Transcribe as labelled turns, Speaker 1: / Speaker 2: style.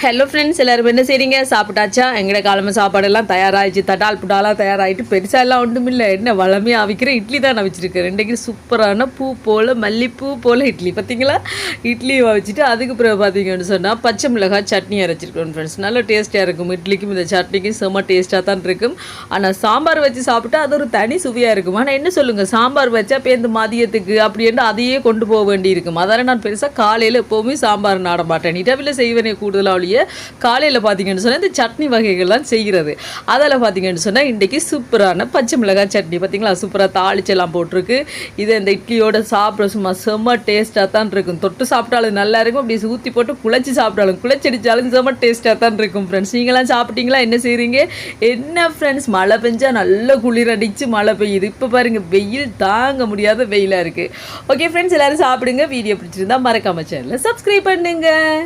Speaker 1: Hello friends, எல்லோரும் என்ன செய்கிறீங்க? சாப்பிட்டாச்சா? எங்கட காலமை சாப்பாடெல்லாம் தயாராகிடுச்சு. தட்டால் புட்டாலாம் தயாராகிட்டு பெருசாக எல்லாம் ஒன்றும் இல்லை. என்ன வளமையாக அவிக்கிற இட்லி தான் நான் வச்சுருக்கேன். ரெண்டைக்கு சூப்பரான பூ போல் மல்லிப்பூ போல் இட்லி பார்த்தீங்களா? இட்லி வச்சுட்டு அதுக்கு பிறகு பார்த்தீங்கன்னு சொன்னால் பச்சை மிளகாய் சட்னி அரைச்சிருக்கோம் ஃப்ரெண்ட்ஸ். நல்ல டேஸ்ட்டாக இருக்கும். இட்லிக்கும் இந்த சட்னிக்கும் செம்ம டேஸ்ட்டாக தான் இருக்கும். ஆனால் சாம்பார் வச்சு சாப்பிட்டா அது ஒரு தனி சுவையாக இருக்கும். ஆனால் என்ன சொல்லுங்கள், சாம்பார் வச்சா பேருந்து மதியத்துக்கு அப்படின்ட்டு அதையே கொண்டு போக வேண்டி இருக்கும். அதனால் நான் பெருசாக காலையில் எப்போவுமே சாம்பார் நாட மாட்டேன். இரவில் செய்வனே கூடுதலாக காலையில் பார்த்தீங்கன்னு சொன்னால் இந்த சட்னி வகைகள்லாம் செய்கிறது. அதில் பார்த்தீங்கன்னு சொன்னால் இன்றைக்கி சூப்பரான பச்சை மிளகாய் சட்னி பார்த்தீங்களா, சூப்பராக தாளிச்செல்லாம் போட்டிருக்கு. இதை இந்த இட்லியோட சாப்பிட சும்மா செம்ம டேஸ்ட்டாக தான் இருக்கும். தொட்டு சாப்பிட்டாலும் நல்லா இருக்கும், அப்படி ஊற்றி போட்டு குழச்சி சாப்பிட்டாலும் குழச்சடிச்சாலும் செம்ம டேஸ்ட்டாக தான் இருக்கும் ஃப்ரெண்ட்ஸ். நீங்களாம் சாப்பிட்டீங்களா? என்ன செய்கிறீங்க? என்ன ஃப்ரெண்ட்ஸ், மழை பெஞ்சால் நல்ல குளிர் அடித்து மழை பெய்யுது. இப்போ பாருங்கள், வெயில் தாங்க முடியாத வெயிலாக இருக்குது. ஓகே ஃப்ரெண்ட்ஸ், எல்லோரும் சாப்பிடுங்க. வீடியோ பிடிச்சிருந்தா மறக்காம சேனலை சப்ஸ்கிரைப் பண்ணுங்கள்.